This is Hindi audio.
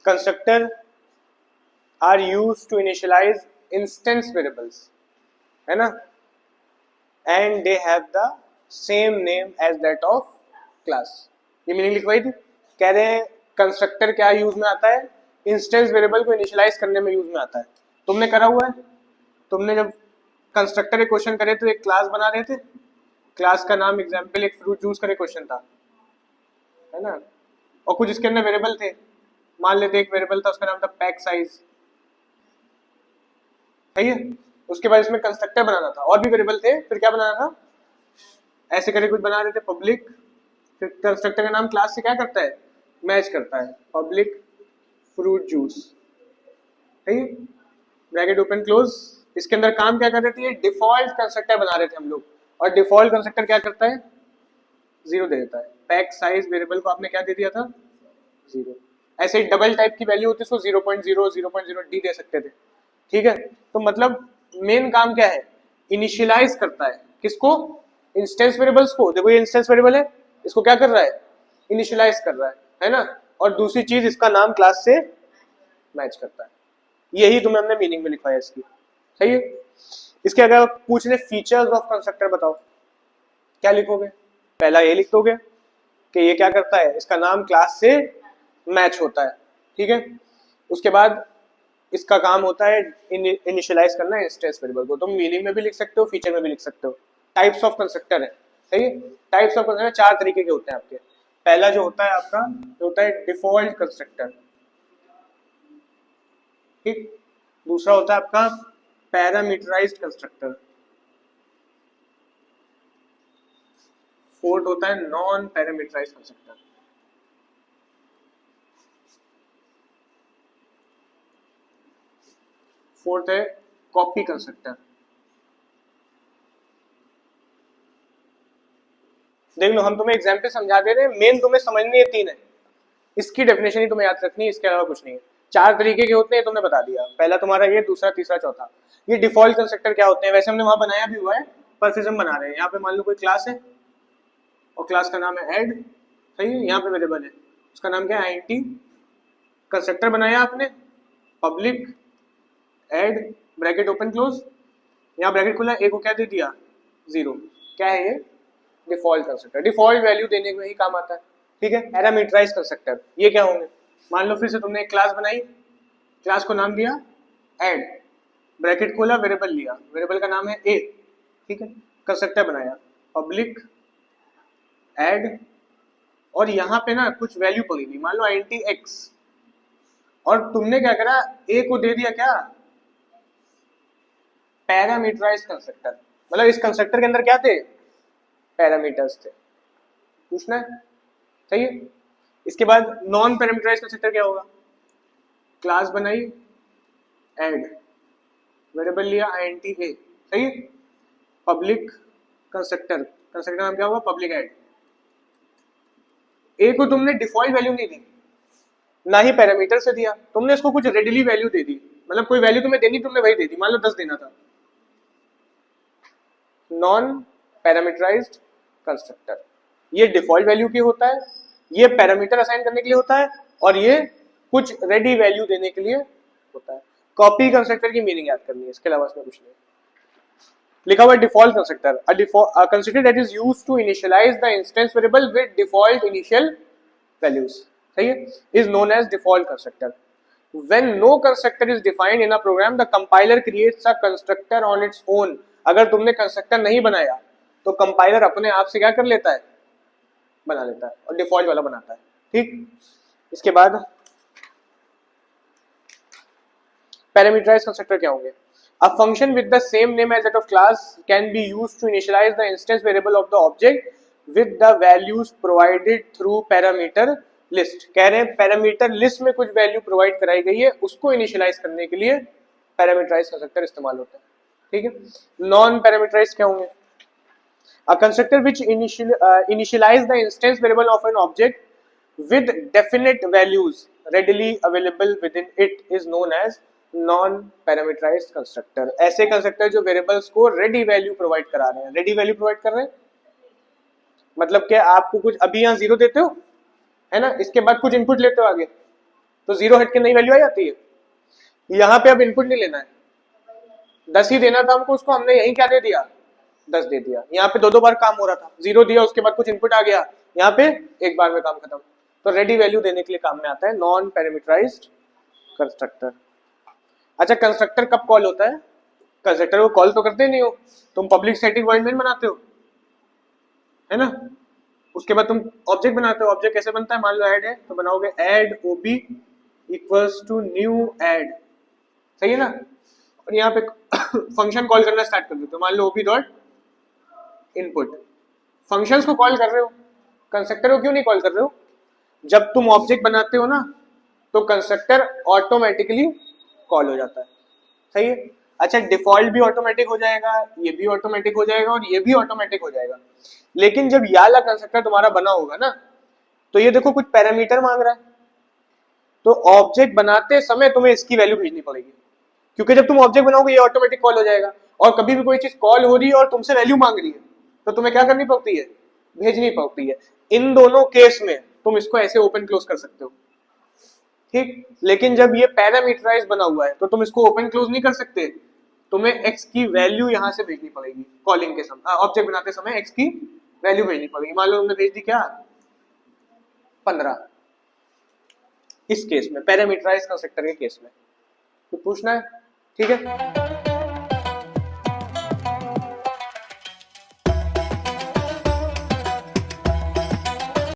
Constructor are used to initialise instance variables, है ना, and they have the same name as that of class. ये मीनिंग लिखवाई थी। कह रहे हैं कंस्ट्रक्टर क्या यूज में आता है, इंस्टेंस वेरिएबल को इनिशियलाइज करने में यूज में आता है। तुमने करा हुआ है, तुमने जब कंस्ट्रक्टर के क्वेश्चन करे तो एक क्लास बना रहे थे, क्लास का नाम एग्जाम्पल एक फ्रूट जूस करे क्वेश्चन था, है ना, और कुछ इसके अंदर वेरिएबल थे। मान लेते एक वेरिएबल था उसका नाम था पैक साइज, सही है। उसके बाद इसमें कंस्ट्रक्टर बनाना था, और भी वेरिएबल थे, फिर क्या बनाना था, ऐसे करके कुछ बना रहे थे पब्लिक, फिर कंस्ट्रक्टर का नाम क्लास से क्या करता है, मैच करता है, पब्लिक फ्रूट जूस, सही है, ब्रैकेट ओपन क्लोज। इसके अंदर काम क्या कर रहे थे, डिफॉल्ट कंस्ट्रक्टर बना रहे थे हम लोग, और डिफॉल्ट कंस्ट्रक्टर क्या करता है, 0 दे देता है। पैक साइज वेरिएबल को आपने क्या दे दिया था, 0। ऐसे ही डबल टाइप की वैल्यू होती है, उसको 0.0 0.0 डी दे सकते थे, ठीक है। तो मतलब मेन काम क्या है, इनिशियलाइज करता है, किसको, इंस्टेंस वेरिएबल्स को। देखो ये इंस्टेंस वेरिएबल है, इसको क्या कर रहा है, इनिशियलाइज कर रहा है ना, और दूसरी चीज इसका नाम क्लास से मैच करता है। यही तुम्हें हमने मीनिंग में लिखवाया इसकी, सही है। इसके अगर पूछने फीचर्स ऑफ कंस्ट्रक्टर बताओ, क्या लिखोगे, पहला ये लिख दोगे कि ये क्या करता है, इसका नाम क्लास से मैच होता है, ठीक है। उसके बाद इसका काम होता है इनिशियलाइज करना इंस्टेंस वेरिएबल को। तुम मीनिंग में भी लिख सकते हो, फीचर में भी लिख सकते हो। टाइप्स ऑफ कंस्ट्रक्टर है, सही है। टाइप्स ऑफ कंस्ट्रक्टर 4 तरीके के होते हैं आपके। पहला जो होता है आपका, जो होता है डिफॉल्ट कंस्ट्रक्टर, ठीक। दूसरा होता है आपका पैरामीटराइज्ड कंस्ट्रक्टर। फोर्थ होता है नॉन पैरामीटराइज्ड कंस्ट्रक्टर। फोर्थ है कॉपी कंस्ट्रक्टर। देख लो, हम तुम्हें एग्जाम्पल समझा दे रहे हैं, मेन तुम्हें समझनी है 3 है, इसकी डेफिनेशन ही तुम्हें याद रखनी है, इसके अलावा कुछ नहीं है। 4 तरीके के होते हैं, तुमने बता दिया। पहला तुम्हारा ये, दूसरा, तीसरा, चौथा। ये डिफॉल्ट कंस्ट्रक्टर क्या होते हैं, वैसे हमने वहां बनाया भी हुआ है, पर फिर हम बना रहे हैं। यहाँ पे मान लो कोई क्लास है और क्लास का नाम है ऐड, सही है। यहाँ पे वेरिएबल है, उसका नाम क्या है, आईएनटी। कंस्ट्रक्टर बनाया आपने, public add bracket open close, यहाँ ब्रैकेट खुला, ए को क्या दे दिया, 0। क्या है ये, डिफॉल्ट कंस्ट्रक्टर। डिफॉल्ट वैल्यू देने में ही काम आता है, ठीक है। पैरामीटराइज्ड कंस्ट्रक्टर, ये क्या होंगे, मान लो फिर से तुमने एक क्लास बनाई, क्लास को नाम दिया ऐड, ब्रैकेट खोला, वेरिएबल लिया, वेरिएबल का नाम है ए, ठीक है। कंस्ट्रक्टर बनाया पब्लिक ऐड, और यहाँ पे ना कुछ वैल्यू पड़ी हुई, मान लो आईएनटी एक्स, और तुमने क्या करा, ए को दे दिया क्या, पैरामीटराइज्ड कंस्ट्रक्टर। मतलब इस कंस्ट्रक्टर के अंदर क्या थे, पैरामीटर्स थे, पूछना है, सही है। इसके बाद नॉन पैरामीटराइज्ड कंस्ट्रक्टर क्या होगा, क्लास बनाई ऐड, वेरिएबल लिया आईएनटी ए, सही है। पब्लिक कंस्ट्रक्टर, कंस्ट्रक्टर नाम क्या होगा, पब्लिक ऐड। ए को तुमने डिफॉल्ट वैल्यू नहीं दी, ना ही पैरामीटर से दिया, तुमने इसको कुछ रेडिली वैल्यू दे दी, मतलब कोई वैल्यू तुम्हें देनी, तुमने वही दे दी, मान लो 10 देना था। नॉन पैरामीटराइज्ड कंस्ट्रक्टर, ये डिफॉल्ट वैल्यू की होता है, ये पैरामीटर असाइन करने के लिए होता है, और ये कुछ रेडी वैल्यू देने के लिए होता है। कॉपी कंस्ट्रक्टर की मीनिंग याद करनी है, इसके अलावा इसमें कुछ नहीं। लिखा हुआ default constructor, a constructor that is used to initialize the instance variable with default initial values, सही है, is known as default constructor. When no constructor is defined in a program, the compiler creates a constructor on its own. अगर तुमने कंस्ट्रक्टर नहीं बनाया तो कंपाइलर अपने आप से क्या कर लेता है, बना लेता है, और डिफॉल्ट वाला बनाता है, ठीक। इसके बाद पैरामीटराइज्ड कंस्ट्रक्टर क्या होंगे, a function with the same name as that of class can be used to initialize the instance variable of the object with the values provided through parameter list. कह रहे हैं पैरामीटर लिस्ट में कुछ वैल्यू प्रोवाइड कराई गई है, उसको इनिशियलाइज करने के लिए पैरामीटराइज्ड कंस्ट्रक्टर इस्तेमाल होता है, ठीक है। नॉन पैरामीटराइज्ड क्या होंगे, a constructor which initialize the instance variable of an object with definite values readily available within it is known as non parameterised constructor. ऐसे कंस्ट्रक्टर जो वेरिएबल्स को रेडी वैल्यू प्रोवाइड करा रहे हैं, रेडी वैल्यू प्रोवाइड कर रहे हैं मतलब क्या, आपको कुछ अभी यहाँ 0 देते हो, है ना, इसके बाद कुछ इनपुट लेते हो आगे, तो 0 हट के नई वैल्यू आ जाती है। यहाँ पे अब इनपुट नहीं लेना है, 10 ही देना था हमको, उसको हमने यही क्या दे दिया, 10 दे दिया। यहाँ पे दो बार काम हो रहा था, 0 दिया उसके बाद कुछ इनपुट आ गया, यहाँ पे एक बार में काम खत्म। तो रेडी वैल्यू देने के लिए काम में आता है नॉन पैरामीटराइज्ड कंस्ट्रक्टर। अच्छा, कंस्ट्रक्टर कब कॉल होता है? कंस्ट्रक्टर को कॉल तो करते नहीं हो, तुम पब्लिक स्टैटिक वॉइड मेन बनाते हो, है ना। उसके बाद तुम ऑब्जेक्ट बनाते हो। ऑब्जेक्ट कैसे बनता है? मान लो ऐड है तो बनाओगे add ob equals to new add, सही है ना। और यहाँ पे फंक्शन कॉल करना स्टार्ट कर देते हो, मान लो ओबी डॉट इनपुट। फंक्शंस को कॉल कर रहे हो, कंस्ट्रक्टर को क्यों नहीं कॉल कर रहे हो? जब तुम ऑब्जेक्ट बनाते हो ना तो कंस्ट्रक्टर ऑटोमेटिकली कॉल हो जाता है, सही है। अच्छा, डिफॉल्ट भी ऑटोमेटिक हो जाएगा, ये भी ऑटोमेटिक हो जाएगा और ये भी ऑटोमेटिक हो जाएगा। लेकिन जब ये वाला कंस्ट्रक्टर तुम्हारा बना होगा ना, तो ये देखो कुछ पैरामीटर मांग रहा है, तो ऑब्जेक्ट बनाते समय तुम्हें इसकी वैल्यू भेजनी पड़ेगी, क्योंकि जब तुम ऑब्जेक्ट बनाओगे ये ऑटोमेटिक कॉल हो जाएगा। और कभी भी कोई चीज कॉल हो रही है और तुमसे वैल्यू मांग रही है, तो तुम्हें क्या करनी पड़ती है? भेजनी पड़ती है। इन दोनों केस में तुम इसको ऐसे ओपन क्लोज कर सकते हो, ठीक। लेकिन जब ये पैरामीटराइज बना हुआ है तो तुम इसको ओपन क्लोज नहीं कर सकते, तुम्हें x की वैल्यू यहां से भेजनी पड़ेगी। कॉलिंग के समय, ऑब्जेक्ट बनाते समय x की वैल्यू भेजनी पड़ेगी। मान लो तुमने भेज दी क्या, 15, इस केस में पैरामीटराइज कंस्ट्रक्टर के केस में। तो पूछना है, ठीक है।